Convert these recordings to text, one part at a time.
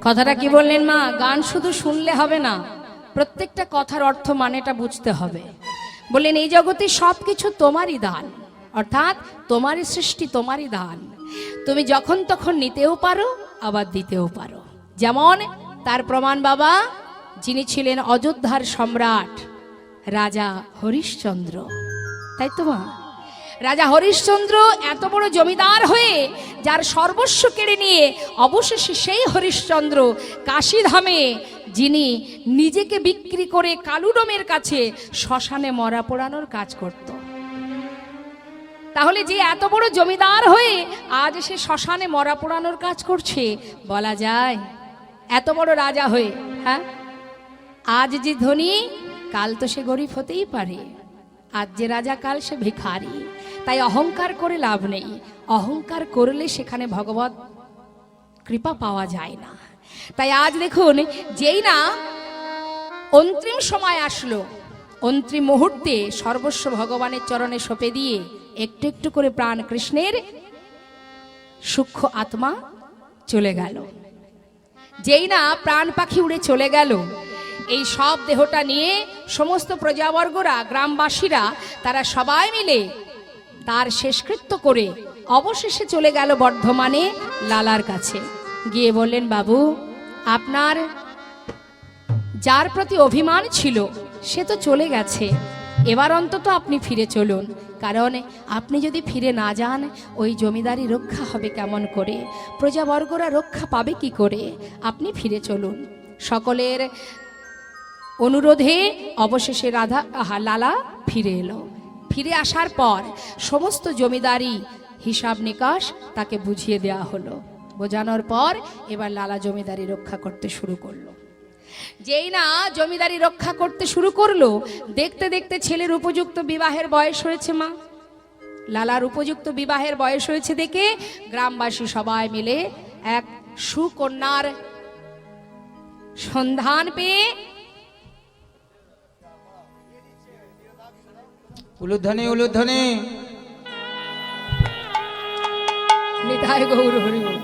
কথাটা কি বললেন মা? গান শুধু শুনলে হবে না, প্রত্যেকটা কথার অর্থ মানেটা বুঝতে হবে। বললেন এই জগতে সবকিছু তোমারই দান, অর্থাৎ তোমারই সৃষ্টি, তোমারই দান। তুমি যখন তখন নিতেও পারো, আবার দিতেও পারো। যেমন তার প্রমাণ বাবা, যিনি ছিলেন অযোধ্যার সম্রাট রাজা হরিশ্চন্দ্র, তাই তো মা? রাজা হরিশ্চন্দ্র এত বড় জমিদার হয়ে যার সর্বস্ব কেড়ে নিয়ে অবশেষে সেই হরিশ্চন্দ্র কাশীধামে, যিনি নিজেকে বিক্রি করে কালুডমের কাছে শ্মশানে মরা পোড়ানোর কাজ করত। তাহলে যে এত বড় জমিদার হয়ে আজ সে শ্মশানে মরা পোড়ানোর কাজ করছে, বলা যায় এত বড় রাজা হয়ে, হ্যাঁ, আজ যে ধনী কাল তো সে গরিব হতেই পারে। আজ যে রাজা কাল সে ভিখারি। তাই অহংকার করে লাভ নেই। অহংকার করলে সেখানে ভগবত কৃপা পাওয়া যায় না। তাই আজ দেখুন, যেই না অন্তিম সময় আসলো, অন্তিম মুহূর্তে সর্বস্ব ভগবানের চরণে সঁপে দিয়ে একটু একটু করে প্রাণ কৃষ্ণের সূক্ষ্ম আত্মা চলে গেল। যেই না প্রাণ পাখি উড়ে চলে গেল, এই সব দেহটা নিয়ে সমস্ত প্রজাবর্গরা, গ্রামবাসীরা, তারা সবাই মিলে তার শেষকৃত্য করে অবশেষে চলে গেল বর্ধমানে লালার কাছে। গিয়ে বললেন, বাবু, আপনার যার প্রতি অভিমান ছিল সে তো চলে গেছে, এবার অন্তত আপনি ফিরে চলুন। কারণ আপনি যদি ফিরে না যান, ওই জমিদারি রক্ষা হবে কেমন করে, প্রজাবর্গরা রক্ষা পাবে কি করে? আপনি ফিরে চলুন। সকলের অনুরোধে অবশেষে লালা ফিরে এলো। ফিরে আসার পর সমস্ত জমিদারি হিসাব নিকাশ তাকে বুঝিয়ে দেওয়া হলো। বোঝানোর পর এবার লালা জমিদারি রক্ষা করতে শুরু করলো। যেই না জমিদারি রক্ষা করতে শুরু করলো, দেখতে দেখতে ছেলের উপযুক্ত বিবাহের বয়স হয়েছে। মা, লালার উপযুক্ত বিবাহের বয়স হয়েছে দেখে গ্রামবাসী সবাই মিলে এক সুকন্যার সন্ধান পেয়ে উলুধ্বনি উলুধ্বনি নিতাই গৌর হরি বল।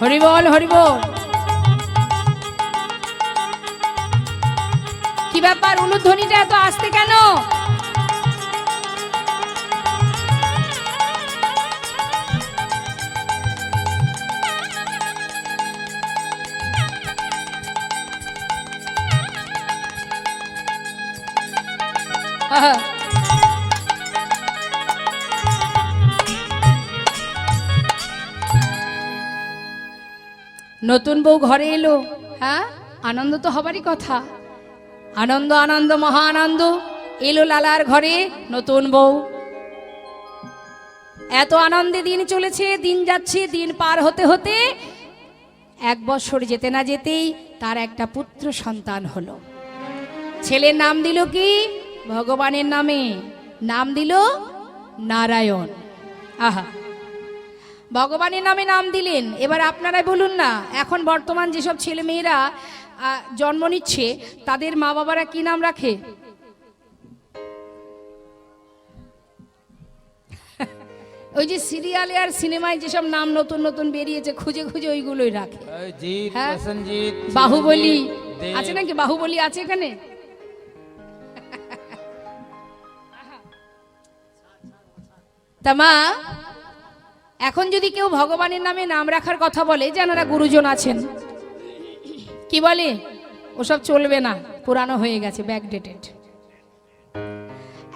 হরি বল, হরি বল। কি ব্যাপার, উলুধ্বনিটা এত আসতে কেন? নতুন বউ ঘরে এলো, হ্যাঁ, আনন্দ তো হবারই কথা। আনন্দ আনন্দ মহা আনন্দ। এলো লালার ঘরে নতুন বউ। এত আনন্দে দিন চলেছে, দিন যাচ্ছে, দিন পার হতে হতে 1 বছর যেতে না যেতেই তার একটা পুত্র সন্তান হলো। ছেলের নাম দিল কি? ভগবানের নামে নাম দিল নারায়ণ। আহা, ভগবানের নামে নাম দিলেন। এবার আপনারাই বলুন না, এখন বর্তমান যেসব ছেলে মেয়েরা জন্ম নিচ্ছে তাদের মা বাবারা কি নাম রাখে? ওই যে সিরিয়ালে আর সিনেমায় যেসব নাম নতুন নতুন বেরিয়েছে, খুঁজে খুঁজে ওইগুলোই রাখে। বাহুবলী আছে নাকি? বাহুবলী আছে এখানে? তা মা, এখন যদি কেউ ভগবানের নামে নাম রাখার কথা বলে, যারা গুরুজন আছেন, কি বলে? ওসব চলবে না, পুরানো হয়ে গেছে, ব্যাকডেটেড।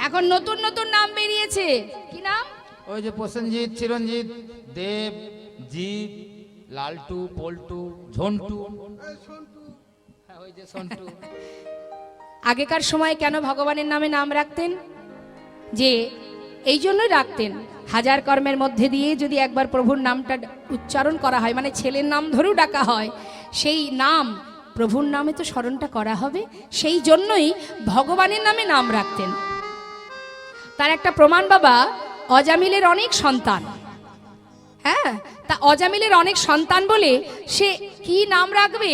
এখন নতুন নতুন নাম বেরিয়েছে। কি নাম? ওই যে প্রসেনজিৎ, চিরঞ্জিত, দেব, জিৎ, লালটু, পল্টু, ঝন্টু, ওই যে সন্টু। আগেকার সময় কেন ভগবানের নামে নাম রাখতেন? যে এই জন্যই রাখতেন, হাজার কর্মের মধ্যে দিয়ে যদি একবার প্রভুর নামটা উচ্চারণ করা হয়, মানে ছেলের নাম ধরেও ডাকা হয়, সেই নাম প্রভুর নামে তো স্মরণটা করা হবে। সেই জন্যই ভগবানের নামে নাম রাখতেন। তার একটা প্রমাণ বাবা, অজামিলের অনেক সন্তান, হ্যাঁ, তা অজামিলের অনেক সন্তান বলে সে কি নাম রাখবে,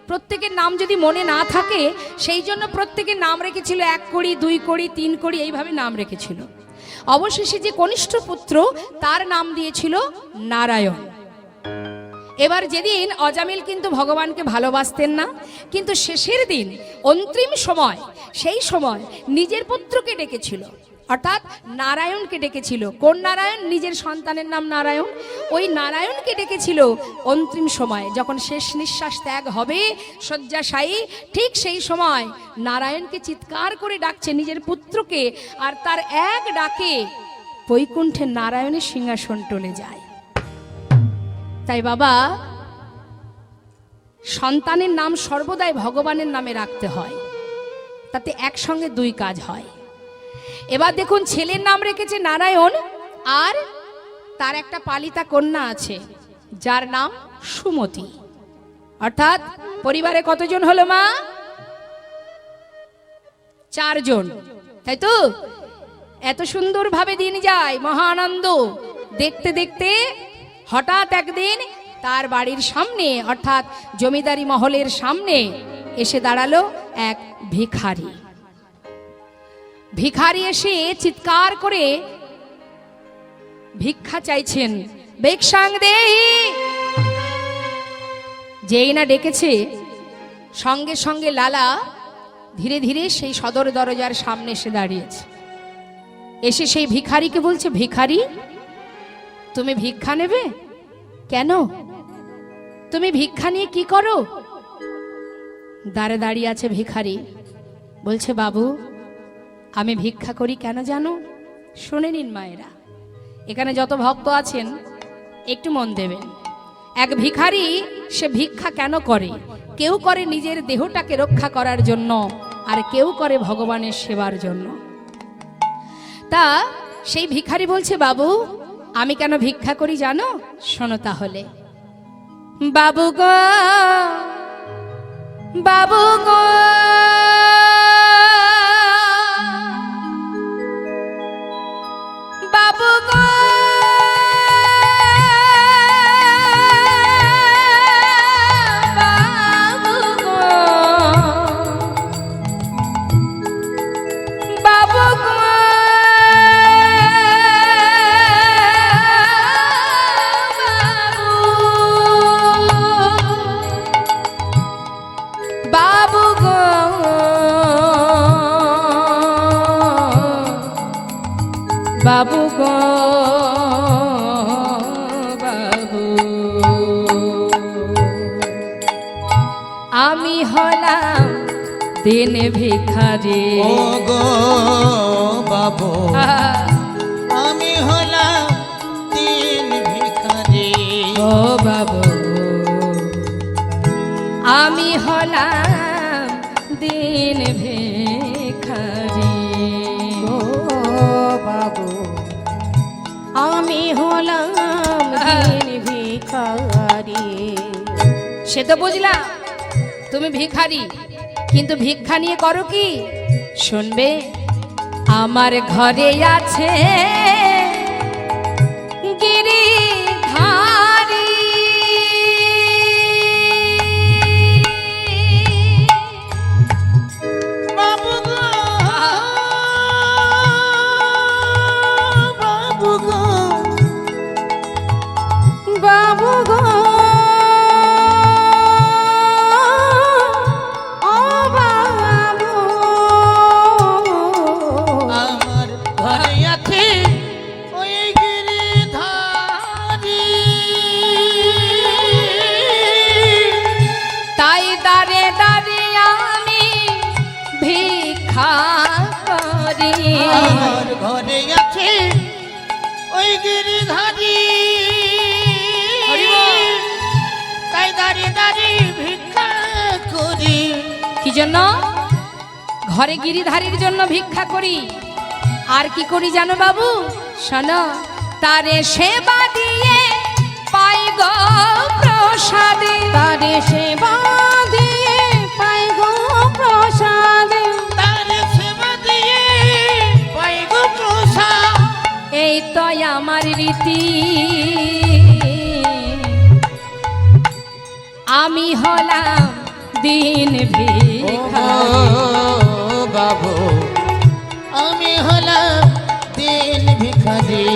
প্রত্যেকের নাম যদি মনে না থাকে সেই জন্য প্রত্যেকের নাম রেখেছিল 1 কড়ি 2 কড়ি 3 কড়ি এইভাবে নাম রেখেছিল। অবশেষে যে কনিষ্ঠ পুত্র তার নাম দিয়েছিল নারায়ণ। এবার যেদিন অজামিল কিন্তু ভগবানকে ভালোবাসতেন না, কিন্তু শেষের দিন অন্তিম সময়, সেই সময় নিজের পুত্রকে ডেকেছিল, অর্থাৎ নারায়ণকে ডেকেছিল। কোন নারায়ণ? নিজের সন্তানের নাম নারায়ণ। ওই নারায়ণকে ডেকেছিল অন্তিম সময়, যখন শেষ নিঃশ্বাস ত্যাগ হবে শয্যাশায়ী, ঠিক সেই সময় নারায়ণকে চিৎকার করে ডাকছে নিজের পুত্রকে, আর তার এক ডাকে বৈকুণ্ঠে নারায়ণের সিংহাসন টলে যায়। তাই বাবা, সন্তানের নাম সর্বদাই ভগবানের নামে রাখতে হয়, তাতে একসঙ্গে 2 কাজ হয়। এবার দেখুন, ছেলের নাম রেখেছে নারায়ণ, আর তার একটা পালিতা কন্যা আছে যার নাম সুমতি। অর্থাৎ পরিবারে কতজন হলো মা? 4 জন, তাই তো? এত সুন্দরভাবে দিন যায়, মহা আনন্দ। দেখতে দেখতে হঠাৎ একদিন তার বাড়ির সামনে, অর্থাৎ জমিদারি মহলের সামনে এসে দাঁড়ালো এক ভিখারি। ভিখারি এসে চিৎকার করে ভিক্ষা চাইছেন, ভিক্ষাং দেহি। যেই না ডেকেছে, সঙ্গে সঙ্গে লালা ধীরে ধীরে সেই সদর দরজার সামনে এসে দাঁড়িয়েছে। এসে সেই ভিখারিকে বলছে, ভিখারি তুমি ভিক্ষা নেবে? কেন? তুমি ভিক্ষা নিয়ে কি করো? দাঁড়ে দাঁড়িয়ে আছে ভিখারি, বলছে, বাবু আমি ভিক্ষা করি কেন জানো? শুনে নিন মায়েরা, এখানে যত ভক্ত আছেন একটু মন দেবেন। এক ভিখারি সে ভিক্ষা কেন করে? কেউ করে নিজের দেহটাকে রক্ষা করার জন্য, আর কেউ করে ভগবানের সেবার জন্য। তা সেই ভিখারি বলছে, বাবু আমি কেন ভিক্ষা করি জানো? শোনো তাহলে। বাবু গো, বাবু গো, বাবু গো, বাবু গো, বাবু গো, বাবু গো, বাবু গো, বাবু আমি হলাম দিন ভিখারি। ও গো বাবু, আমি হলাম দিন ভিখারি। ও বাবু আমি হলাম দিন ভিখারি। ও বাবু আমি হলাম দিন ভিখারি। সে তো বুঝলাম তুমি ভিখারি, কিন্তু ভিক্ষা নিয়ে করো কি? শুনবে, আমার ঘরে আছে গিরিধারী, বাবু গো, বাবু গো, বাবু গো, ও বাবু আমার ঘরে আছে ওই গিরিধারী। তাই দাঁড়ে দাঁড়ে আমি ভিক্ষা করি। আমার ঘরে আছে ওই গিরিধারী। হরি বল। তাই দাঁড়িয়ে দাঁড়িয়ে ভিক্ষা করি। কি জন্য? ঘরে গিরিধারীর জন্য ভিক্ষা করি। আর কি করি জানো বাবু? শোনো, তারে সেবা দিয়ে পাই গো প্রসাদে। তারে সেবা দিয়ে পাই গো প্রসাদে। তার সেবা দিয়ে পাই গো প্রসাদ। এই তো আমার রীতি। আমি হলাম দিন ও ভিখারি। বাবু আমি হলাম দিন ভিখারি।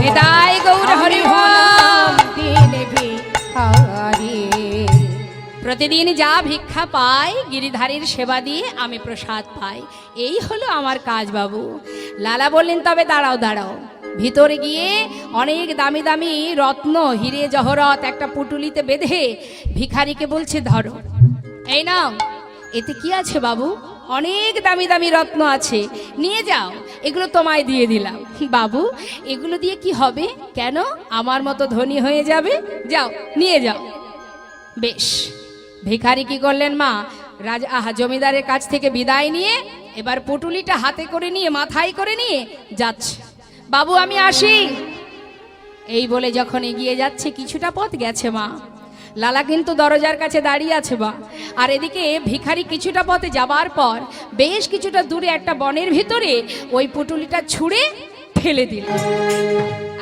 নিতাই গৌর হরি বল। দিন ভিখারি। প্রতিদিন যা ভিক্ষা পাই গিরিধারীর সেবা দিয়ে আমি প্রসাদ পাই, এই হলো আমার কাজ বাবু। লালা বললেন তবে দাঁড়াও দাঁড়াও, ভিতরে গিয়ে অনেক দামি দামি রত্ন হিরে জহরত একটা পুটুলিতে বেঁধে ভিখারিকে বলছে ধরো, এই নাও, এতে কি আছে বাবু? অনেক দামি দামি রত্ন আছে, নিয়ে যাও, এগুলো তোমায় দিয়ে দিলাম। বাবু এগুলো দিয়ে কি হবে? কেন, আমার মতো ধনী হয়ে যাবে, যাও নিয়ে যাও। বেশ, ভিখারি কি করলেন মা, রাজা জমিদারের কাছ থেকে বিদায় নিয়ে এবার পুটুলিটা হাতে করে নিয়ে মাথায় করে নিয়ে যাচ্ছে। বাবু আমি আসি, এই বলে যখন এগিয়ে যাচ্ছে কিছুটা পথ গেছে মা, লালা কিন্তু দরজার কাছে দাঁড়িয়ে আছে বা, আর এদিকে ভিখারি কিছুটা পথে যাবার পর বেশ কিছুটা দূরে একটা বনের ভিতরে ওই পুটুলিটা ছুঁড়ে ফেলে দিল।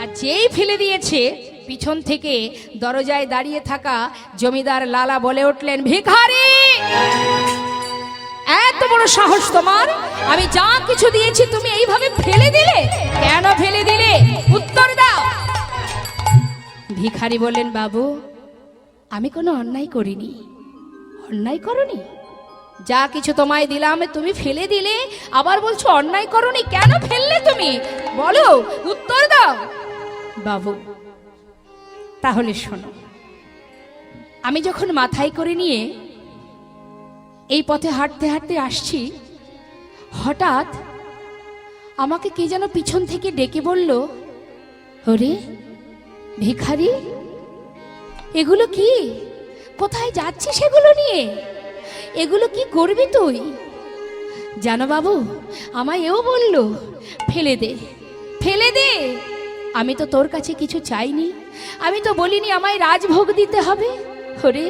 আর যেই ফেলে দিয়েছে পিছন থেকে দরজায় দাঁড়িয়ে থাকা জমিদার লালা বলে উঠলেন, ভিখারি এত বড় সাহস তোমার, আমি যা কিছু দিয়েছি তুমি এইভাবে ফেলে দিলে, কেন ফেলে দিলে উত্তর দাও। ভিখারি বললেন, বাবু আমি কোনো অন্যায় করিনি। অন্যায় করনি? যা কিছু তোমায় দিলাম তুমি ফেলে দিলে, আবার বলছো অন্যায় করনি, কেন ফেললে তুমি বলো, উত্তর দাও। বাবু তাহলে শোনো, আমি যখন মাথায় করে নিয়ে এই পথে হাঁটতে হাঁটতে আসছি, হঠাৎ আমাকে কে যেন পিছন থেকে ডেকে বলল, ওরে ভিখারি এগুলো কি, কোথায় যাচ্ছিস এগুলো নিয়ে, এগুলো কি করবি তুই? জানো বাবু আমায় এও বলল, ফেলে দে ফেলে দে। আমি তো তোর কাছে কিছু চাইনি, আমি তো বলিনি আমায় রাজভোগ দিতে হবে। ওরে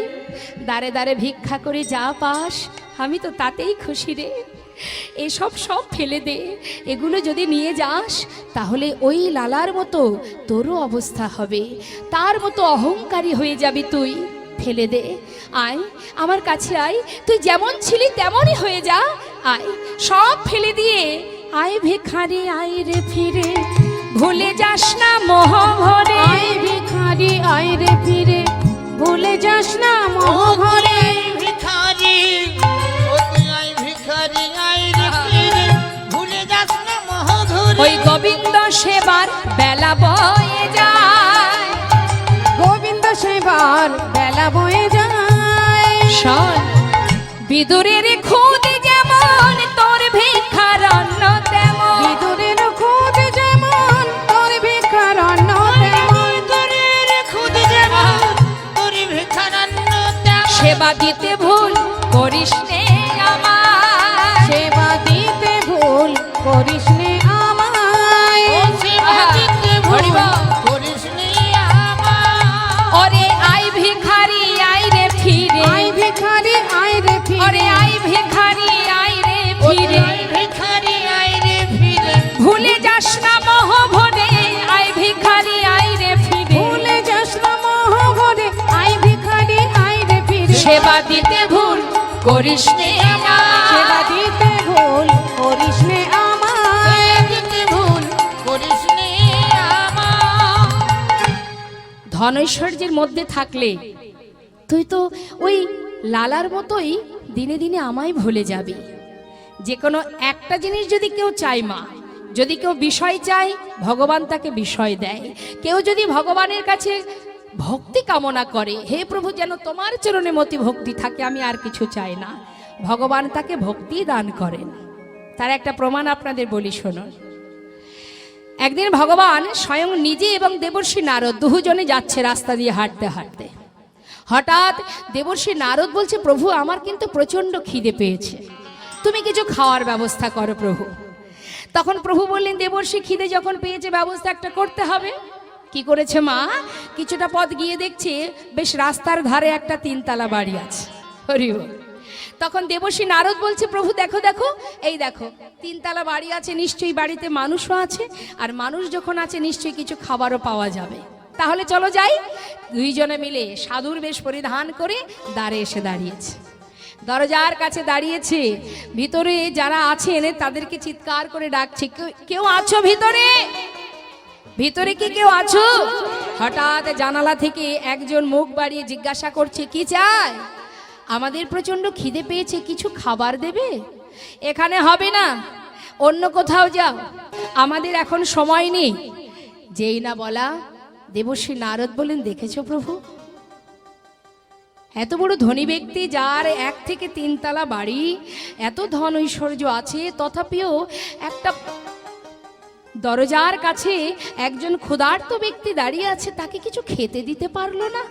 দাঁড়ে দাঁড়ে ভিক্ষা করে যা পাস আমি তো তাতেই খুশি রে, এসব সব ফেলে দে। এগুলো যদি নিয়ে যাস তাহলে ওই লালার মতো তোরও অবস্থা হবে, তার মতো অহংকারী হয়ে যাবি তুই। ফেলে দে, আয় আমার কাছে আয়, তুই যেমন ছিলি তেমনই হয়ে যা, আয় সব ফেলে দিয়ে আয় ভিখারি আয় রে ফিরে, ভুলে যাস না মোহ ভরে। আয় ভিখারি আয় রে ফিরে, ভুলে যাস না মোহ ভরে। ভিখারি ও তুই আই ভিখারি আই রে ফিরে, ভুলে যাস না মোহ ধরে। ওই গোবিন্দ সেবার বেলা বয়ে যায়, গোবিন্দ সেবার বেলা বয়ে যায়। শোন বিদুরের খুদ যেমন তোর ভিক্ষার অন্ন তেমন, বিদুরের খুদ যেমন তোর ভিক্ষার অন্ন তেমন। ভিতরের খুদ যেমন তোর ভিখারান্ন তেমন। সেবা দিতে ভুল করিস নে আমার, সেবা দিতে ভুল করিস নে আমায়। ও সেবা দিতে ভুল হরি বল। করিস নি আমার। ওরে আই ভিখারি আই রে ফিরে, আয় ভিখারি আয় রে ফিরে, ওরে আই ভিখারি আই রে ও তুই ফিরে, আই ভিখারি আই রে ফিরে, ভুলে যাস না মোহ ভরে। আই ভিখারি আই রে ফিরে, ভুলে যাস না মোহ ভরে। আয় ভিখারি আয় রে ফিরে, সেবা দিতে ভুল করিস নে সেবা আমার। দিতে ভুল করিস নে আমায়। সেবা দিতে ভুল করিস নি আমার। ধন ঐশ্বর্যের মধ্যে থাকলে তুই তো ওই লালার মতোই দিনে দিনে আমায় ভুলে যাবি। যে কোনো একটা জিনিস যদি কেউ চায় মা, যদি কেউ বিষয় চায় ভগবান তাকে বিষয় দেয়। কেউ যদি ভগবানের কাছে ভক্তি কামনা করে, হে প্রভু যেন তোমার চরণে মতি ভক্তি থাকে, আমি আর কিছু চাই না, ভগবান তাকে ভক্তি দান করেন। তার একটা প্রমাণ আপনাদের বলি শুনুন। একদিন ভগবান স্বয়ং নিজে এবং দেবর্ষি নারদ দুজনে যাচ্ছে রাস্তা দিয়ে হাঁটতে হাঁটতে। হঠাৎ দেবর্ষি নারদ বলছে, প্রভু আমার কিন্তু প্রচণ্ড খিদে পেয়েছে, তুমি কিছু খাওয়ার ব্যবস্থা করো প্রভু। তখন প্রভু বললেন, দেবর্ষি খিদে যখন পেয়েছে ব্যবস্থা একটা করতে হবে। কি করেছে মা, কিছুটা পথ গিয়ে দেখছে বেশ রাস্তার ধারে একটা 3তলা বাড়ি আছে। হরি বল। তখন দেবর্ষি নারদ বলছে, প্রভু দেখো দেখো, এই দেখো 3তলা বাড়ি আছে, নিশ্চয়ই বাড়িতে মানুষও আছে, আর মানুষ যখন আছে নিশ্চয়ই কিছু খাবারও পাওয়া যাবে। তাহলে চলো যাই। দুইজনে মিলে সাধুর বেশ পরিধান করে দ্বারে এসে দাঁড়িয়েছে। দরজার কাছে দাঁড়িয়েছে, ভিতরে যারা আছেন তাদেরকে চিৎকার করে ডাকছে, কেউ আছো ভিতরে? ভিতরে কি কেউ আছো? হঠাৎ জানালা থেকে একজন মুখ বাড়িয়ে জিজ্ঞাসা করছে, কি চাই? আমাদের প্রচন্ড খিদে পেয়েছে, কিছু খাবার দেবে? এখানে হবে না, অন্য কোথাও যাও, আমাদের এখন সময় নেই। যেই না বলা, দেবশ্রী নারদ বলেন, দেখেছো প্রভু, এত বড় ধনী ব্যক্তি যার 1 থেকে 3 তলা বাড়ি, এত ধন ঐশ্বর্য আছে, তথাপিও একটা দরজার কাছে একজন ক্ষুধার্ত ব্যক্তি দাঁড়িয়ে আছে, তাকে কিছু খেতে দিতে পারলো না।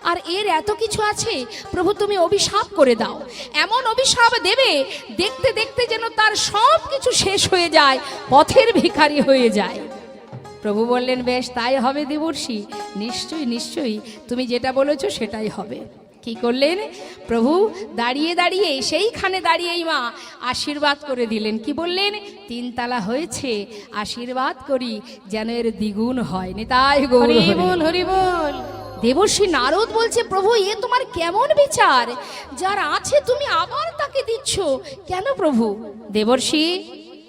আর এর এত কিছু আছে, প্রভু তুমি অভিশাপ করে দাও, এমন অভিশাপ দেবে দেখতে দেখতে যেন তার সব কিছু শেষ হয়ে যায়, পথের ভিখারি হয়ে যায়। প্রভু বললেন, বেশ তাই হবে দেবর্ষি, নিশ্চয়ই নিশ্চয়ই তুমি যেটা বলেছো সেটাই হবে। কি করলেন প্রভু? দাঁড়িয়ে দাঁড়িয়ে সেইখানে দাঁড়িয়েই মা আশীর্বাদ করে দিলেন। কি বললেন? 3 তলা হয়েছে, আশীর্বাদ করি যেন এর দ্বিগুণ হয়। নিতাই গৌর হরি বল, হরি বল। দেবর্ষি নারদ বলছে, প্রভু এ তোমার কেমন বিচার? যার আছে তুমি আবার তাকে দিচ্ছ কেন প্রভু? দেবর্ষি,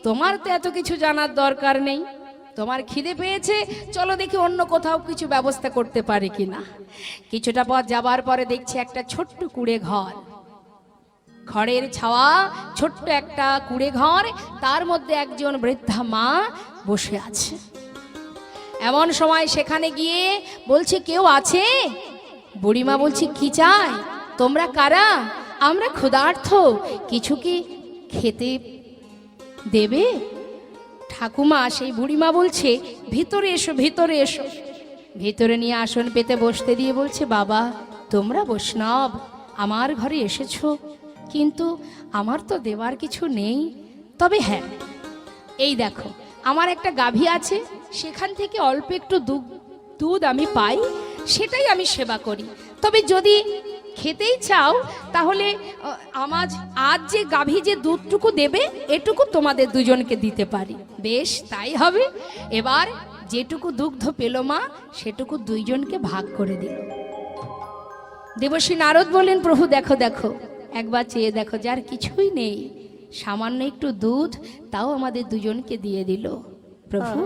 তোমার তো এত কিছু জানার দরকার নেই, তোমার খিদে পেয়েছে, চলো দেখি অন্য কোথাও কিছু ব্যবস্থা করতে পারে কিনা। কিছুটা পথ যাবার পরে দেখছি একটা ছোট্ট কুড়ে ঘর, খড়ের ছাওয়া, ছোট্ট একটা কুড়ে ঘর, তার মধ্যে একজন বৃদ্ধা মা বসে আছে। এমন সময় সেখানে গিয়ে বলছে, কেউ আছে? বুড়িমা বলছে, কি চাই? তোমরা কারা? আমরা ক্ষুধার্ত, কিছু কি খেতে দেবে? ঠাকুমা, সেই বুড়িমা বলছে, ভিতরে এসো, ভিতরে এসো। ভিতরে নিয়ে আসন পেতে বসতে দিয়ে বলছে, বাবা তোমরা বৈষ্ণব, আমার ঘরে এসেছো, কিন্তু আমার তো দেওয়ার কিছু নেই। তবে হ্যাঁ, এই দেখো আমার একটা গাভী আছে, সেখান থেকে অল্প একটু দুধ আমি পাই, সেটাই আমি সেবা করি। তবে যদি খেতেই চাও তাহলে আজ যে গাভী যে দুধটুকু দেবে, এটুকু তোমাদের দুজনকে দিতে পারি। বেশ তাই হবে। এবার যেটুকু দুগ্ধ পেল মা, সেটুকু দুইজনকে ভাগ করে দিল। দেবশ্রী নারদ বললেন, প্রভু দেখো দেখো, একবার চেয়ে দেখো, যার কিছুই নেই, সামান্য একটু দুধ, তাও আমাদের দুজনকে দিয়ে দিল। প্রভু,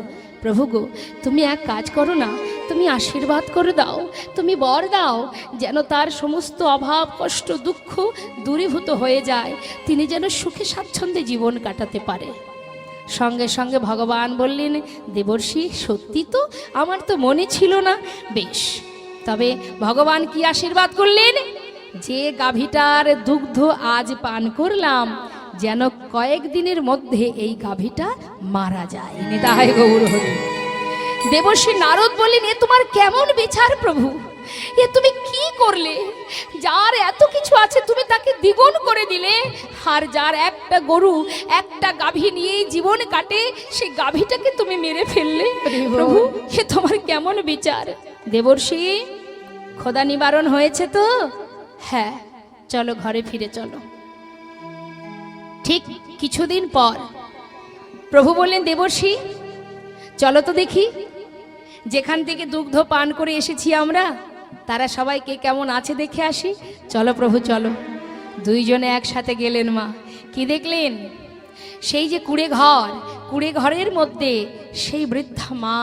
প্রভু গো, তুমি এক কাজ করো না, তুমি আশীর্বাদ করে দাও, তুমি বর দাও, যেন তার সমস্ত অভাব কষ্ট দুঃখ দূরীভূত হয়ে যায়, তিনি যেন সুখে স্বাচ্ছন্দ্যে জীবন কাটাতে পারে। সঙ্গে সঙ্গে ভগবান বললেন, দেবর্ষি সত্যি তো, আমার তো মনে ছিল না। বেশ, তবে ভগবান কি আশীর্বাদ করলেন? যে গাভীটার দুগ্ধ আজ পান করলাম, যেন কয়েকদিনের মধ্যে এই গাভীটা মারা যায়। নিতাই গৌর হরি। দেবশ্রী নারদ বললেন, এ তোমার কেমন বিচার প্রভু? এ তুমি কি করলে? যার এত কিছু আছে তুমি তাকে দ্বিগুণ করে দিলে, আর যার একটা গরু একটা গাভী নিয়েই জীবন কাটে, সেই গাভীটাকে তুমি মেরে ফেললে। প্রভু এ তোমার কেমন বিচার? দেবর্ষি, খোদা নিবারণ হয়েছে তো? হ্যাঁ, চলো ঘরে ফিরে চলো। ঠিক কিছুদিন পর প্রভু বললেন, দেবর্ষি চলো তো দেখি, যেখান থেকে দুগ্ধ পান করে এসেছি আমরা, তারা সবাই কে কেমন আছে দেখে আসি। চলো প্রভু চলো। দুইজনে একসাথে গেলেন। মা কি দেখলেন? সেই যে কুড়ে ঘর, কুড়ে ঘরের মধ্যে সেই বৃদ্ধা মা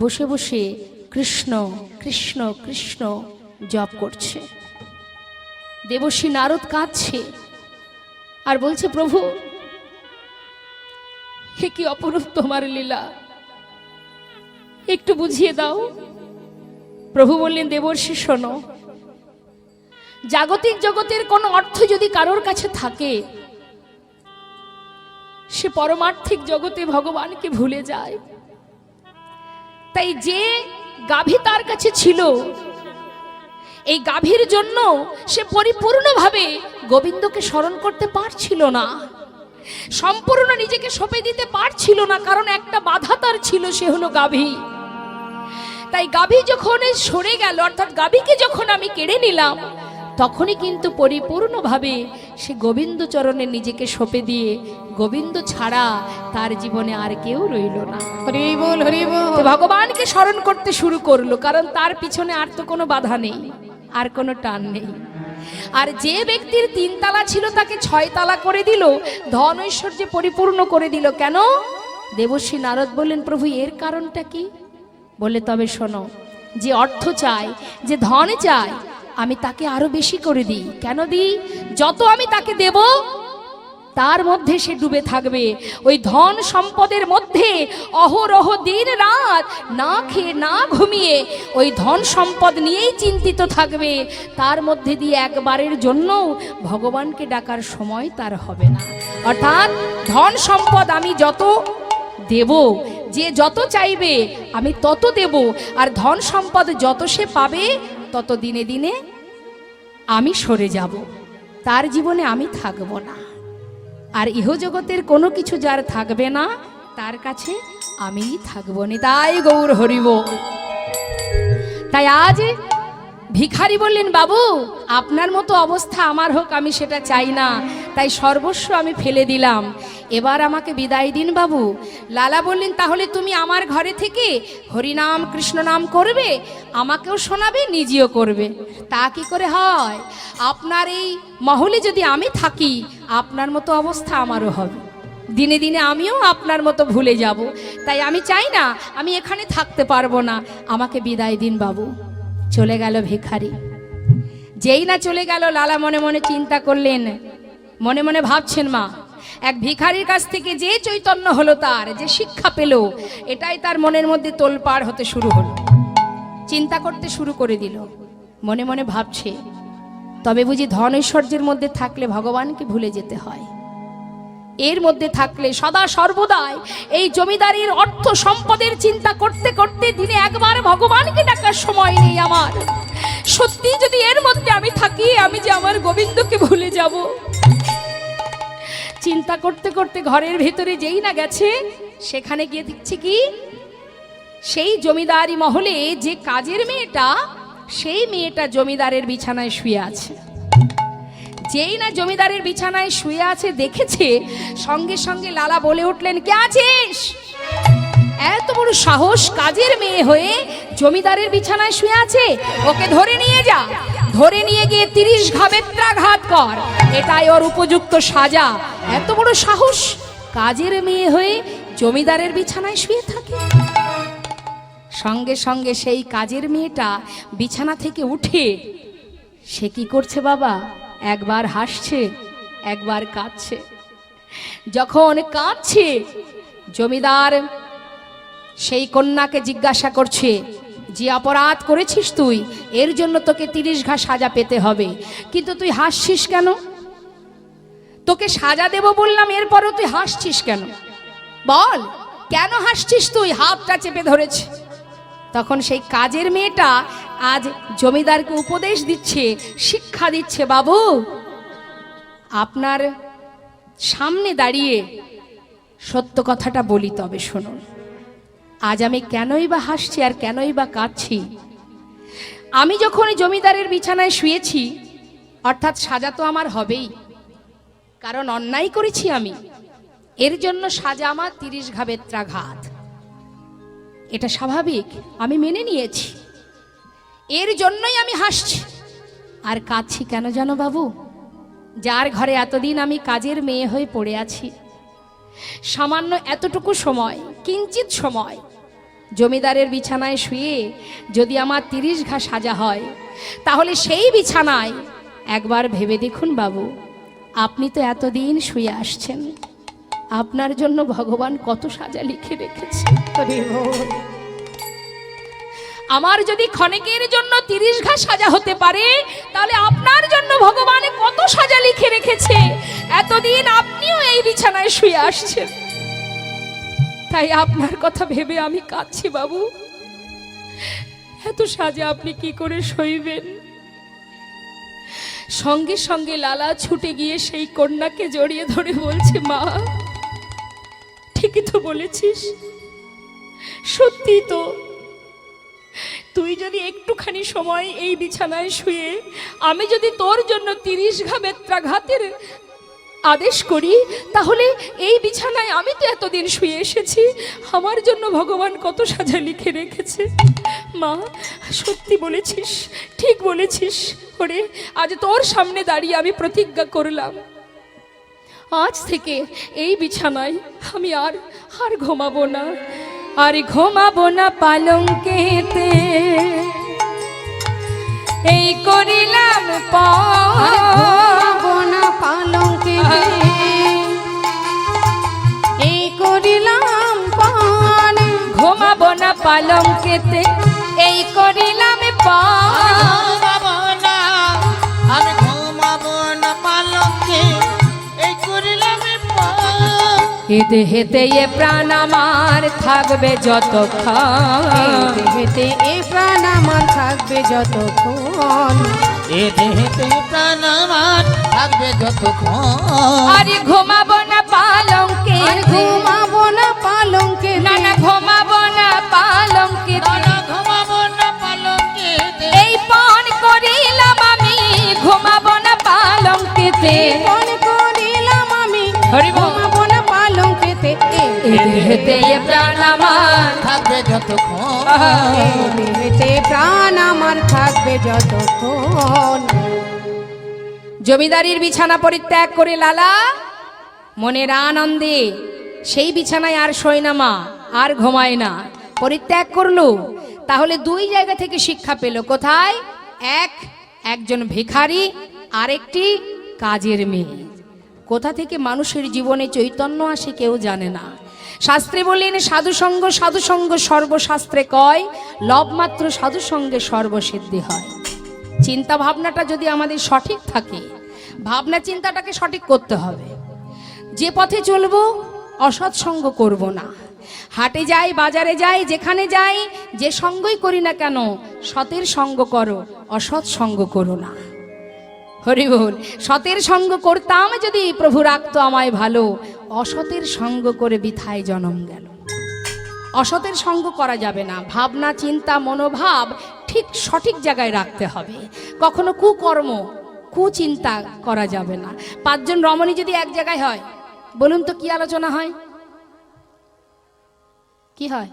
বসে বসে কৃষ্ণ কৃষ্ণ কৃষ্ণ জপ করছে। দেবশ্রী নারদ কাঁদছে আর বলছে, প্রভু হে কি অপরূপ তোমার লীলা, একটু বুঝিয়ে দাও। প্রভু বললেন, দেবর্ষি শোনো, জাগতিক জগতের কোনো অর্থ যদি কারোর কাছে থাকে, সে পরমার্থিক জগতে ভগবানকে ভুলে যায়। তাই যে গাভী তার কাছে ছিল, এই গাভীর জন্য সে পরিপূর্ণভাবে গোবিন্দকে স্মরণ করতে পারছিল না, সম্পূর্ণ নিজেকে সঁপে দিতে পারছিল না, কারণ একটা বাধা তার ছিল, সে হলো গাভী। তাই গাভী যখন সরে গেল, অর্থাৎ গাভীকে যখন আমি কেড়ে নিলাম, তখনই কিন্তু পরিপূর্ণভাবে সে গোবিন্দ চরণে নিজেকে সঁপে দিয়ে গোবিন্দ ছাড়া তার জীবনে আর কেউ রইল না। হরি বল হরি বল। তো ভগবানকে স্মরণ করতে শুরু করলো, কারণ তার পিছনে আর তো কোনো বাধা নেই, আর কোনো টান নেই। আর যে ব্যক্তির 3 তালা ছিল তাকে 6 তালা করে দিল, ধন ঐশ্বর্যে পরিপূর্ণ করে দিল। কেন? দেবশ্রী নারদ বললেন, প্রভু এর কারণটা কি? বলে, তবে শোনো, যে অর্থ চায়, যে ধন চায়, আমি তাকে আরো বেশি করে দিই। কেন দিই? যত আমি তাকে দেব তার মধ্যে সে ডুবে থাকবে, ওই ধন সম্পদের মধ্যে অহরহ দিন রাত না খেয়ে না ঘুমিয়ে ওই ধন সম্পদ নিয়েই চিন্তিত থাকবে। তার মধ্যে দিয়ে একবারের জন্য ভগবানকে ডাকার সময় তার হবে না। অর্থাৎ ধন সম্পদ আমি যত দেব, যে যত চাইবে আমি তত দেব, আর ধন সম্পদ যত সে পাবে তত দিনে দিনে আমি সরে যাব, তার জীবনে আমি থাকব না। আর ইহজগতের কোনো কিছু যার থাকবে না তার কাছে আমিই থাকবো না। তাই গৌর হরিব। তাই আজ ভিখারি বললেন, বাবু আপনার মতো অবস্থা আমার হোক, আমি সেটা চাই না, তাই সর্বস্ব আমি ফেলে দিলাম, এবার আমাকে বিদায় দিন বাবু। লালা বললেন, তাহলে তুমি আমার ঘরে থেকে হরিনাম কৃষ্ণ নাম করবে, আমাকেও শোনাবে, নিজেও করবে। তা কি করে হয়? আপনার এই মহলে যদি আমি থাকি, আপনার মতো অবস্থা আমারও হবে, দিনে দিনে আমিও আপনার মতো ভুলে যাব। তাই আমি চাই না, আমি এখানে থাকতে পারবো না, আমাকে বিদায় দিন বাবু। চলে গেল ভিখারি। যেই না চলে গেল, লালা মনে মনে চিন্তা করলেন, মনে মনে ভাবছেন, মা এক ভিখারির কাছ থেকে যে চৈতন্য হলো, তার যে শিক্ষা পেল, এটাই তার মনের মধ্যে তোলপাড় হতে শুরু হলো। চিন্তা করতে শুরু করে দিল, মনে মনে ভাবছে, তবে বুঝি ধন ঐশ্বর্যের মধ্যে থাকলে ভগবানকে ভুলে যেতে হয়, এর মধ্যে থাকলে সদা সর্বদাই এই জমিদারির অর্থ সম্পদের চিন্তা করতে করতে দিনে একবার ভগবানকে ডাকার সময় নেই আমার। সত্যি যদি এর মধ্যে আমি থাকি, আমি যে আমার গোবিন্দকে ভুলে যাব। চিন্তা করতে করতে ঘরের ভেতরে যেই না গেছে, সেখানে গিয়ে দেখছে কি, সেই জমিদারি মহলে যে কাজের মেয়েটা, সেই মেয়েটা জমিদারের বিছানায় শুয়ে আছে। যেই না জমিদারের বিছানায় শুয়ে আছে দেখেছে, সঙ্গে সঙ্গে লালা বলে উঠলেন, কে আছিস? এত বড় সাহস, কাজের মেয়ে হয়ে জমিদারের বিছানায় শুয়ে আছে, ওকে ধরে নিয়ে যা, ধরে নিয়ে গিয়ে 30 ঘা বেত্রাঘাত কর, এটাই ওর উপযুক্ত সাজা। এত বড় সাহস, কাজের মেয়ে হয়ে জমিদারের বিছানায় শুয়ে থাকে। সঙ্গে সঙ্গে সেই কাজের মেয়েটা বিছানা থেকে উঠে সে কি করছে বাবা, একবার হাসছে, একবার কাঁদছে। যখন কাঁদছে, জমিদার সেই কন্যাকে জিজ্ঞাসা করছে, যে অপরাধ করেছিস তুই, এর জন্য তোকে 30 ঘা সাজা পেতে হবে, কিন্তু তুই হাসছিস কেন? তোকে সাজা দেব বললাম, এরপরও তুই হাসছিস কেন? বল, কেন হাসছিস তুই? হাতটা চেপে ধরেছে। তখন সেই কাজের মেয়েটা আজ জমিদারকে উপদেশ দিচ্ছে, শিক্ষা দিচ্ছে, বাবু আপনার সামনে দাঁড়িয়ে সত্য কথাটা বলি, তবে শুনুন, আজ আমি কেনই বা হাসছি আর কেনই বা কাঁদছি? আমি যখন জমিদারের বিছানায় শুয়েছি, অর্থাৎ সাজা তো আমার হবেই, কারণ অন্যায় করেছি আমি, এর জন্য সাজা আমার 30 ঘা বেত্রাঘাত। এটা স্বাভাবিক, আমি মেনে নিয়েছি, এর জন্যই আমি হাসছি। আর কাঁদছি কেন জানো বাবু? যার ঘরে এতদিন আমি কাজের মেয়ে হয়ে পড়ে আছি, সামান্য এতটুকু সময়, কিঞ্চিত সময় জমিদারের বিছানায় শুয়ে যদি আমার 30 ঘা সাজা হয়, তাহলে সেই বিছানায় একবার ভেবে দেখুন বাবু, আপনি তো এতদিন শুয়ে আসছেন, আপনার জন্য ভগবান কত সাজা লিখে রেখেছে। আমার যদি ক্ষণিকের জন্য 30 ঘা সাজা হতে পারে, তাহলে আপনার জন্য ভগবান কত সাজা লিখে রেখেছে। এতদিন আপনিও এই বিছানায় শুয়ে আসছেন, তাই আপনার কথা ভেবে আমি কাঁদছি বাবু। এত সাজা আপনি কি করে সইবেন? সঙ্গে সঙ্গে লালা ছুটে গিয়ে সেই কন্যাকে জড়িয়ে ধরে বলছে, মা ঠিকই তো বলেছিস, সত্যি তো তুই যদি একটুখানি সময় এই বিছানায় শুয়ে আমি যদি তোর জন্য 30 ঘা বেত্রাঘাতের আদেশ করি, তাহলে এই বিছানায় আমি তো এতদিন শুয়ে এসেছি, আমার জন্য ভগবান কত সাজা লিখে রেখেছে। মা, সত্যি বলেছিস, ঠিক বলেছিস। ওরে, আজ তোর সামনে দাঁড়িয়ে আমি প্রতিজ্ঞা করলাম, আজ থেকে এই বিছানায় আমি আর ঘুমাবো না, আর ঘুমাবো না পালঙ্কেতে। এই করিলাম ঘুমাবো না পালঙ্কেতে, এই করিলাম পান। ঘুমাবো না পালঙ্কেতে, এই করিলাম পান। ঘুমাবো না, আমি ঘুমাবো না পালঙ্কে, এই করিলাম পান। এ দেহেতে এ প্রাণ আমার থাকবে যতক্ষণ, দেহেতে এ প্রাণ আমার থাকবে যতক্ষণ, এ দেহেতে প্রাণ আমার থাকবে যতক্ষণ। আরে ঘুমাবো না পালঙ্কে, আর ঘুমাবো না পালঙ্কে, না না ঘুমাবো না পালঙ্কে, ঘুমাবো না পালঙ্কে, এই পান করিলাম আমি, ঘুমাবো না পালঙ্কেতে। মন করিলাম আমি, হরি বল। ঘুমাবো না পালঙ্কেতে। এ দেহেতে এ প্রাণ আমার থাকবে যতক্ষণ। এই দেহেতে প্রাণ আমার থাকবে যতক্ষণ। জমিদারির বিছানা পরিত্যাগ করে লালা মনের আনন্দে সেই বিছানায় আর শোয় না মা, আর ঘুমায় না, পরিত্যাগ করলো। তাহলে দুই জায়গা থেকে শিক্ষা পেল। কোথায়? একজন ভিখারি, আরেকটি কাজের মেয়ে। কোথা থেকে মানুষের জীবনে চৈতন্য আসে কেউ জানে না। শাস্ত্রে বললেন সাধুসঙ্গ, সাধুসঙ্গ সর্বশাস্ত্রে কয়, লবমাত্র সাধুসঙ্গে সর্বসিদ্ধি হয়। চিন্তা ভাবনাটা যদি আমাদের সঠিক থাকে, ভাবনা চিন্তাটাকে সঠিক করতে হবে। যে পথে চলবো অসৎ সঙ্গ করব না। হাটে যাই, বাজারে যাই, যেখানে যাই, যে সঙ্গই করি না কেন সতের সঙ্গ করো, অসৎ সঙ্গ করো না। হরি বল। সতের সঙ্গ করতাম যদি প্রভু রাখতো আমায় ভালো, অসতের সঙ্গ করে বৃথায় জন্ম গেল। অসতের সঙ্গ করা যাবে না। ভাবনা চিন্তা মনোভাব ঠিক সঠিক জায়গায় রাখতে হবে। কখনো কুকর্ম কুচিন্তা করা যাবে না। 5 জন রমণী যদি এক জায়গায় হয়, বলুন তো কি আলোচনা হয়? কি হয়?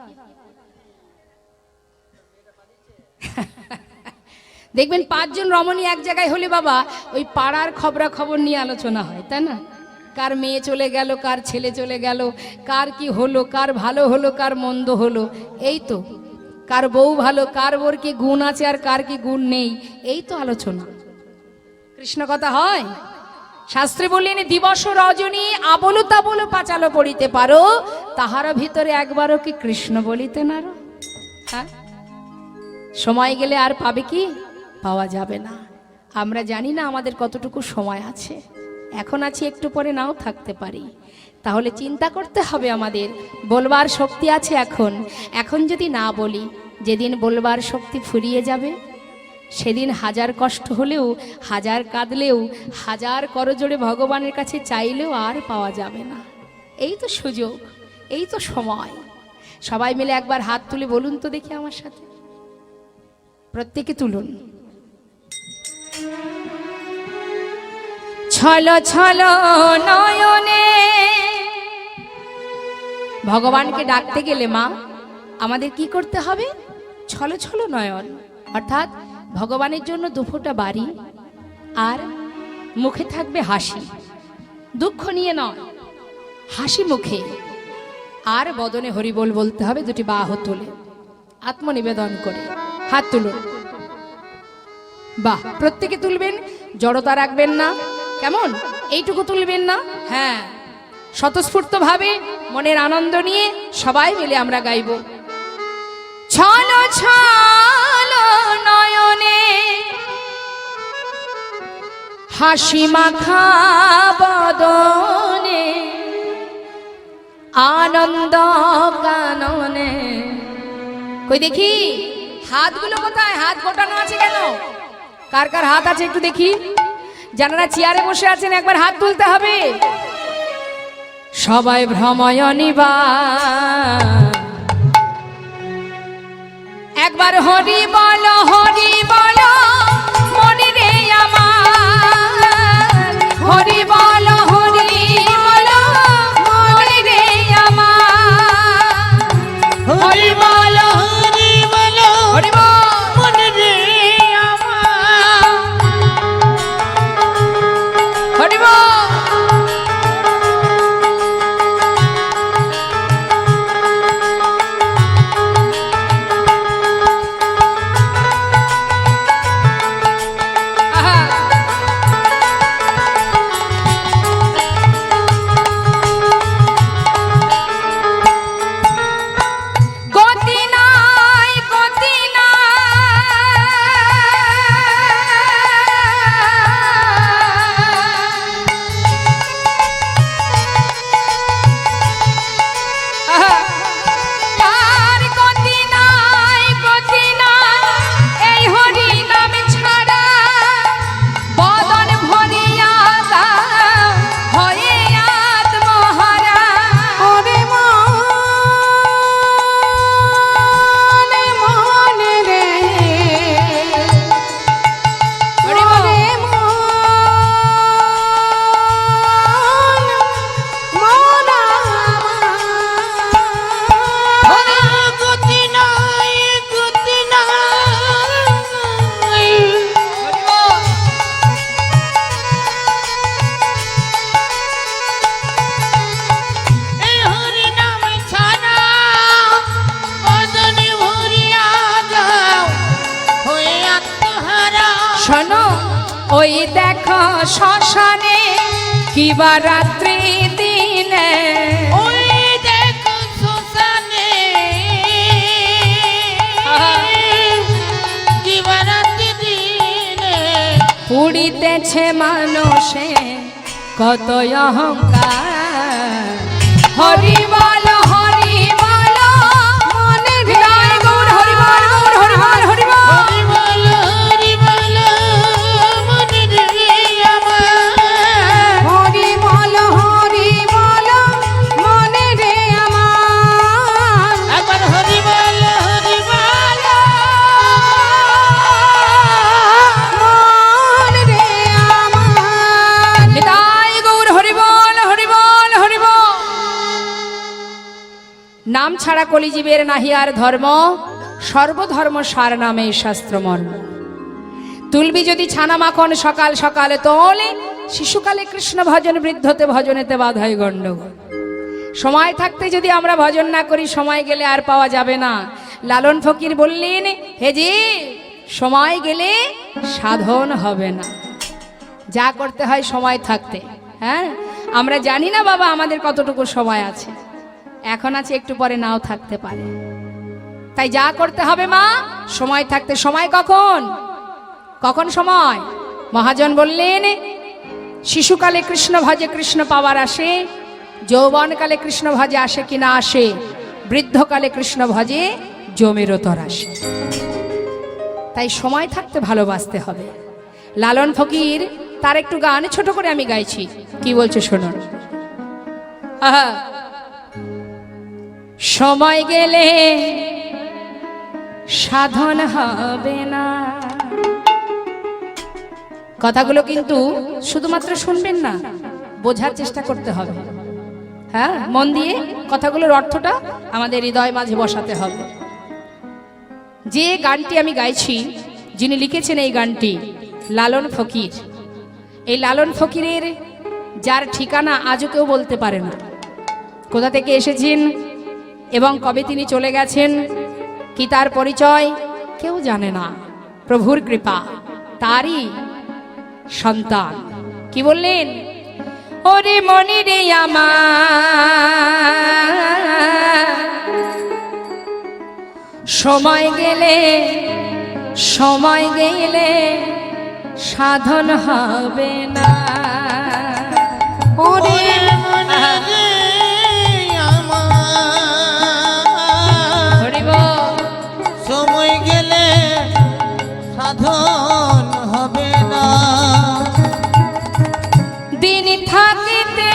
দেখবেন 5 জন রমণী এক জায়গায় হলে বাবা ওই পাড়ার খবরাখবর নিয়ে আলোচনা হয়, তাই না? কার মেয়ে চলে গেল, কার ছেলে চলে গেল, কার কি হলো, কার ভালো হলো, কার মন্দ হলো, এই তো। কার বউ ভালো, কার বোর কি গুণ আছে আর কার কি গুণ নেই, এই তো আলোচনা। কৃষ্ণ কথা হয়। শাস্ত্রে বললেন দিবস রজনী আবল তাবল পাঁচালো পড়িতে পারো, তাহার ভিতরে একবারও কি কৃষ্ণ বলিতে নারো। হ্যাঁ, সময় গেলে আর পাবে কি? পাওয়া যাবে না। আমরা জানি না আমাদের কতটুকু সময় আছে। এখন আছি, একটু পরে নাও থাকতে পারি। তাহলে চিন্তা করতে হবে আমাদের। বলবার শক্তি আছে এখন যদি না বলি, যেদিন বলবার শক্তি ফুরিয়ে যাবে সেদিন হাজার কষ্ট হলেও, হাজার কাঁদলেও, হাজার করজোড়ে ভগবানের কাছে চাইলেও আর পাওয়া যাবে না। এই তো সুযোগ, এই তো সময়। সবাই মিলে একবার হাত তুলে বলুন তো দেখি আমার সাথে, প্রত্যেকে তুলুন। ছলো ছলো নয়নে। ভগবানকে ডাকতে গেলে মা আমাদের কি করতে হবে? ছলো ছলো নয়ন, অর্থাৎ ভগবানের জন্য দুফোঁটা বাড়ি, আর মুখে থাকবে হাসি। দুঃখ নিয়ে নয়, হাসি মুখে। আর বদনে হরিবোল বলতে হবে, দুটি বাহু তুলে আত্মনিবেদন করে। হাত তুলুন। বাহ, প্রত্যেকে তুলবেন, জড়তা রাখবেন না। কেমন? এইটুকু তুলবেন না। হ্যাঁ, স্বতঃস্ফূর্ত ভাবে মনের আনন্দ নিয়ে সবাই মিলে আমরা গাইব। ছলো ছলো নয়নে হাসি মাখা বদনে, আনন্দ কাননে। কই দেখি হাতগুলো কোথায়? হাত গোটানো আছে কেন? কার কার হাত আছে একটু দেখি। যারা চেয়ারে বসে আছেন একবার হাত তুলতে হবে। সবাই ভ্রময় নিবা একবার হরি বলো মনে রে আমার, হরি বলো মনে রে আমার, হরি বল হরি বল হরি বল। মনে রে আমার। হরি বল। আহা। গতি নাই গতি নাই, তার গতি নাই এই হরি নাম ছাড়া বদন ভরিয়া দাও হয়ে আত্মহারা। ওরে মনে মনে রে, হরি বল। ওরে মন আমার। গতি নাই গতি নাই। হরি বল। এই হরি নাম ছাড়া বদনে ভরিয়া দাও হয়ে আত্মহারা। শোনো, ওই দেখো শ্মশানে কিবা রাত্রি দিনে ওই দেখো শ্মশানে দিবারাত্রি দিনে পুড়িতেছে মানুষে কত অহংকার। হরি বল মনে হৃদয় গৌর হরি বল হরি বল। হরি বল মনে রে আমার। হরি বল মনে রে আমার। একবার হরি বল মন রে আমার। হৃদয় গৌর হরি বল হরি বল। নাম ছাড়া কলিজীবের নাহি আর ধর্ম, সর্বধর্ম সার নামে শাস্ত্র মর্ম। তুলবি যদি ছানা মাখন সকাল সকালে তোলে, শিশুকালে কৃষ্ণ ভজন বৃদ্ধতে ভজনেতে বাধাই গণ্ডগোল। সময় থাকতে যদি আমরা ভজন না করি, সময় গেলে আর পাওয়া যাবে না। লালন ফকির বললেন, হে জি সময় গেলে সাধন হবে না। যা করতে হয় সময় থাকতে। হ্যাঁ, আমরা জানি না বাবা আমাদের কতটুকু সময় আছে, এখন আছে একটু পরে নাও থাকতে পারে। তাই যা করতে হবে মা সময় থাকতে। সময় কখন সময়? মহাজন বললেন, শিশুকালে কৃষ্ণ ভজে কৃষ্ণ পাওয়ার আসে, যৌবনকালে কৃষ্ণ ভজে আসে কিনা আসে, বৃদ্ধকালে কৃষ্ণ ভজে জমেরও তর আসে। তাই সময় থাকতে ভালোবাসতে হবে। লালন ফকির তার একটু গান ছোট করে আমি গাইছি, কি বলছে শুনুন। আহা। সময় গেলে সাধন হবে না। কথাগুলো কিন্তু শুধুমাত্র শুনবেন না, বোঝার চেষ্টা করতে হবে। হ্যাঁ, মন দিয়ে কথাগুলোর অর্থটা আমাদের হৃদয় মাঝে বসাতে হবে। যে গানটি আমি গাইছি, যিনি লিখেছেন এই গানটি লালন ফকির। এই লালন ফকিরের যার ঠিকানা আজও কেউ বলতে পারে না, কোথা থেকে এসেছেন এবং কবে তিনি চলে গেছেন, কি তার পরিচয় কেউ জানে না। প্রভুর কৃপা, তারই সন্তান। কি বললেন? ওরে মনি রে আমার, সময় গেলে সাধন হবে না। ওরে মনে রে আমার। হরি বল। সময় গেলে সাধন হবে না। দিন থাকিতে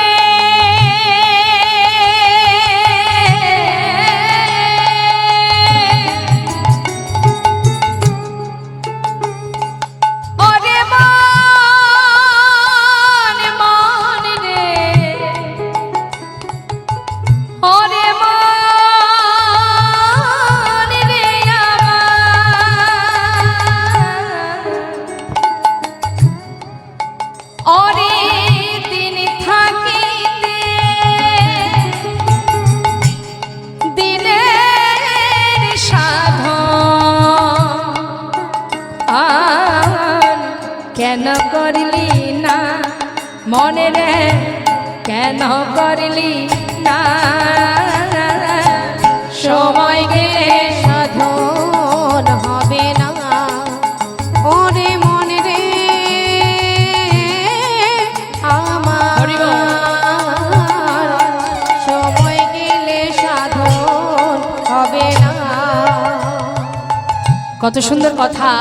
কেন করলি না মনে রে কেন করলি না সময় গেলে সাধন হবে না ওরে মন রে আমার সময় গেলে সাধন হবে না। কত সুন্দর কথা,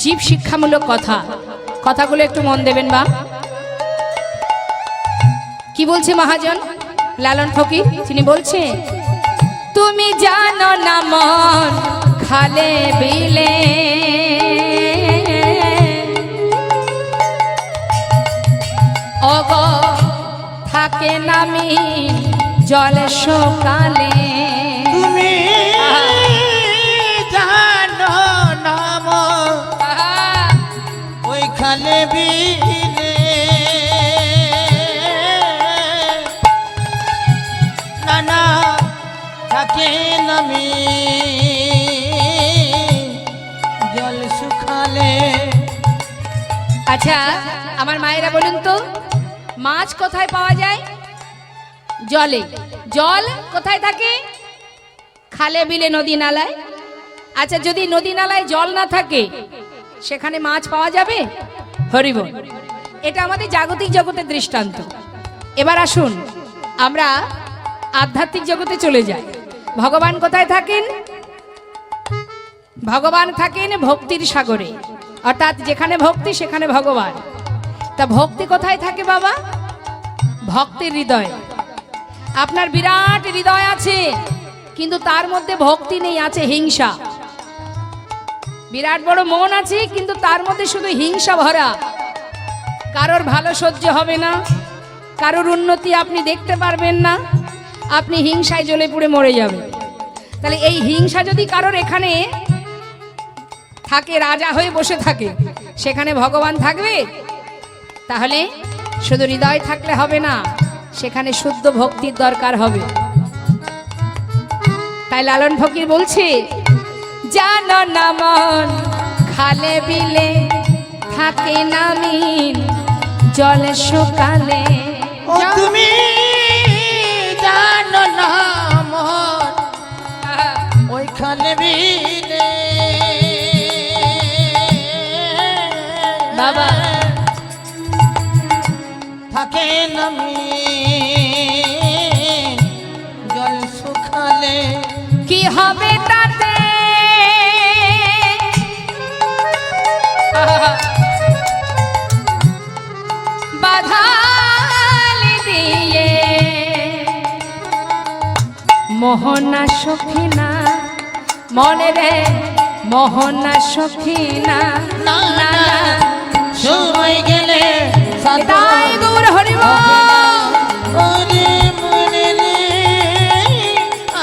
জীব শিক্ষামূলক কথা। কথাগুলো একটু মন দেবেন বা কি বলছে মহাজন লালন ফকির, তিনি বলছে তুমি জানো না মন খালে বিলে অগো থাকে নামি জলে সকালে। তুমি জানো নাম ওই খালে বিলে নানা থাকে নামি জল শুকালে। আচ্ছা আমার মায়েরা বলুন তো, মাছ কোথায় পাওয়া যায়? জলে। জল কোথায় থাকে? খালে বিলে নদী নালায়। আচ্ছা যদি নদী নালায় জল না থাকে সেখানে মাছ পাওয়া যাবে? হরিবল। এটা আমাদের জাগতিক জগতের দৃষ্টান্ত। এবার আসুন আমরা আধ্যাত্মিক জগতে চলে যাই। ভগবান কোথায় থাকেন? ভগবান থাকেন ভক্তির সাগরে, অর্থাৎ যেখানে ভক্তি সেখানে ভগবান। তা ভক্তি কোথায় থাকে বাবা? ভক্তের হৃদয়। আপনার বিরাট হৃদয় আছে কিন্তু তার মধ্যে ভক্তি নেই, আছে হিংসা। বিরাট বড় মন আছে কিন্তু তার মধ্যে শুধু হিংসা ভরা। কারোর ভালো সহ্য হবে না, কারোর উন্নতি আপনি দেখতে পারবেন না, আপনি হিংসায় জ্বলে পুড়ে মরে যাবেন। তাহলে এই হিংসা যদি কারোর এখানে থাকে, রাজা হয়ে বসে থাকে, সেখানে ভগবান থাকবে? তাহলে শুধু হৃদয় থাকলে হবে না, সেখানে শুদ্ধ ভক্তির দরকার হবে। তাই লালন ফকির বলছে জানো না মন খালে বিলে থাকে নামিন জলে সকালে। ও তুমি জানো না মন ওই খালে বিলে বাবা থাকে নামি জল শুকালে। কি হবে তাতে বাধালি দিয়ে মোহনা সখিনা মনে রে মোহনা সখিনা না না সময় গেলে তাই গৌর হরিব ওরে মনে রে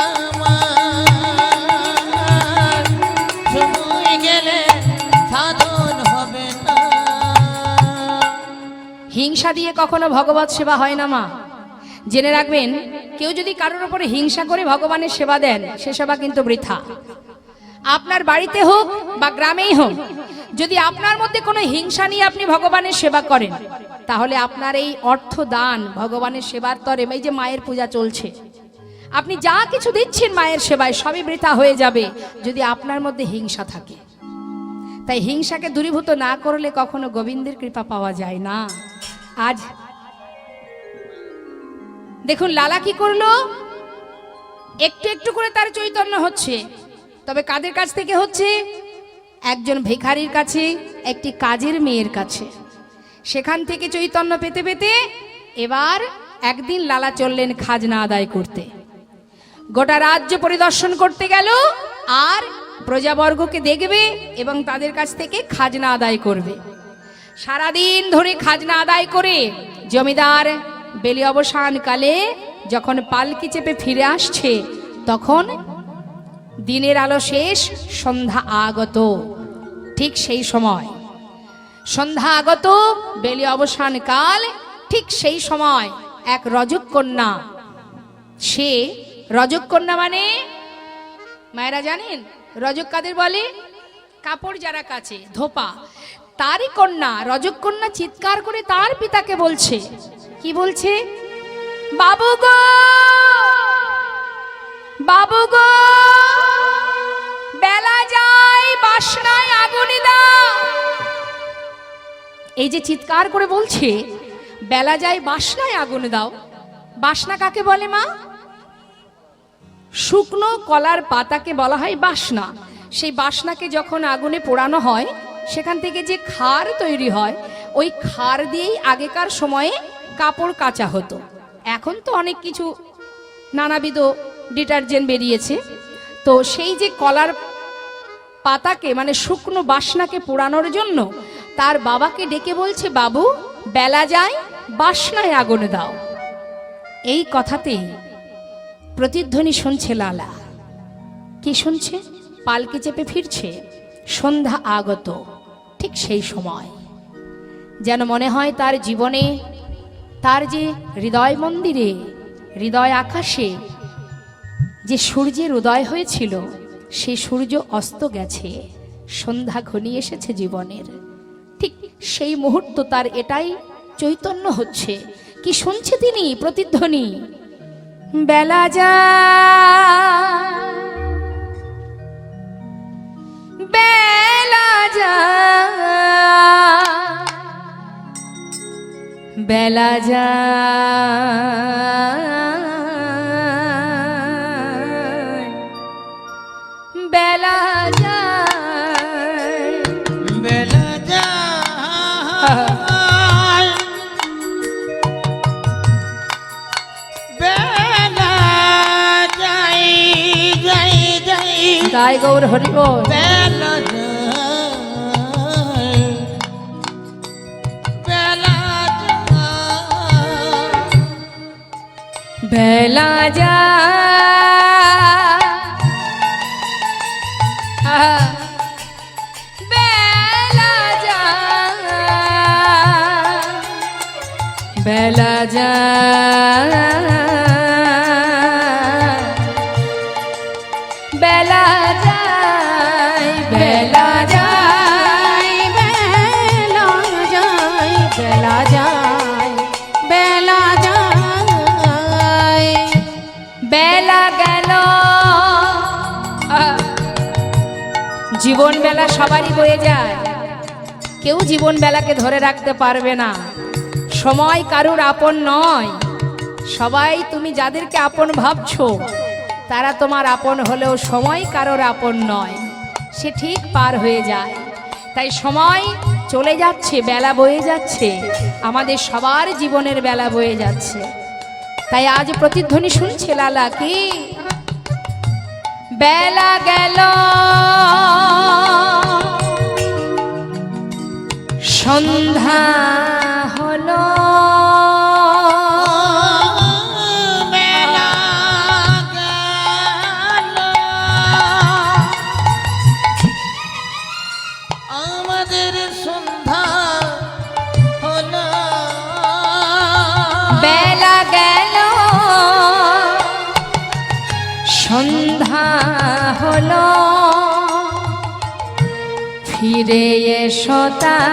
আমার সময় গেলে সাধন হবে না। হিংসা দিয়ে কখনো ভগবত সেবা হয় না মা, জেনে রাখবেন। কেউ যদি কারোর উপরে হিংসা করে ভগবানের সেবা দেন সে সেবা কিন্তু বৃথা। আপনার বাড়িতে হোক বা গ্রামেই হোক, যদি আপনার মধ্যে কোনো হিংসা নিয়ে আপনি ভগবানের সেবা করেন তাহলে আপনার এই অর্থ দান ভগবানের সেবার তরে, এই যে মায়ের পূজা চলছে, আপনি যা কিছু দিচ্ছেন মায়ের সেবায় সবই বৃথা হয়ে যাবে যদি আপনার মধ্যে হিংসা থাকে। তাই হিংসাকে দূরীভূত না করলে কখনো গোবিন্দের কৃপা পাওয়া যায় না। আজ দেখুন লালা কি করলো, একটু একটু করে তার চৈতন্য হচ্ছে, তবে কাদের কাছ থেকে হচ্ছে? একজন ভিখারির কাছে, একটি কাজের মেয়ের কাছে। সেখান থেকে চৈতন্য পেতে পেতে এবার একদিন লালা চললেন খাজনা আদায় করতে। গোটা রাজ্য পরিদর্শন করতে গেল আর প্রজাবর্গকে দেখবে এবং তাদের কাছ থেকে খাজনা আদায় করবে। সারাদিন ধরে খাজনা আদায় করে জমিদার বেলি অবসানকালে যখন পালকি চেপে ফিরে আসছে তখন দিনের আলো শেষ, সন্ধ্যা আগত। ঠিক সেই সময় সন্ধ্যা আগত, বেলি অবসান কাল, ঠিক সেই সময় এক রজক কন্যা, সে রজক কন্যা মানে মায়েরা জানেন রজক কাদের বলে? কাপড় যারা কাছে ধোপা, তারই কন্যা রজকন্যা চিৎকার করে তার পিতাকে বলছে, কি বলছে? বাবু গো, বাবু গো, বেলা যায়, বাসনায় আগুন দাও। এই যে চিৎকার করে বলছে বেলা যায় বাসনায় আগুন দাও, বাসনা কাকে বলে মা? শুকনো কলার পাতাকে বলা হয় বাসনা। সেই বাসনাকে যখন আগুনে পোড়ানো হয় সেখান থেকে যে খার তৈরি হয়, ওই খার দিয়েই আগেকার সময়ে কাপড় কাচা হতো। এখন তো অনেক কিছু নানাবিধ ডিটারজেন্ট বেরিয়েছে। তো সেই যে কলার পাতাকে মানে শুকনো বাসনাকে পোড়ানোর জন্য তার বাবাকে ডেকে বলছে, বাবু বেলা যায় বাসনায় আগুন দাও। এই কথাতেই প্রতিধ্বনি শুনছে লালা। কি শুনছে? পালকি চেপে ফিরছে, সন্ধ্যা আগত। ঠিক সেই সময় যেন মনে হয় তার জীবনে, তার যে হৃদয় মন্দিরে, হৃদয় আকাশে যে সূর্যের উদয় হয়েছিল, সে সূর্য অস্ত গেছে, সন্ধ্যা ঘনিয়ে এসেছে জীবনের। ঠিক সেই মুহূর্ত তার এটাই চৈতন্য হচ্ছে। কি শুনছে তিনি? প্রতিধ্বনি, বেলা যায়, বেলা যায়, বেলা যায়, বেলা যায়, বেলা যায়, বেলা যায়, যাই যাই, গাই গৌর হরি বল। বেলা যায়, বেলা যায়, বেলা যায়, বেলা যায়, বেলা যায়, বেলা যায়, বেলা যায়, বেলা যায়, বেলা যায়, বেলা যায়, বেলা গেল। জীবন বেলা সবারই বয়ে যায়, কেউ জীবন বেলাকে ধরে রাখতে পারবে না। সময় কারুর আপন নয়। সবাই তুমি যাদেরকে আপন ভাবছো তারা তোমার আপন হলেও সময় কারোর আপন নয়, সে ঠিক পার হয়ে যায়। তাই সময় চলে যাচ্ছে, বেলা বয়ে যাচ্ছে, আমাদের সবার জীবনের বেলা বয়ে যাচ্ছে। তাই আজ প্রতিধ্বনি শুনছে লালা, কি বেলা গেল, সন্ধ্যা হলো, বেলা গেল, আমাদের সন্ধ্যা হলো, বেলা গেল, সন্ধ্যা হলো, ফিরে এসো তাই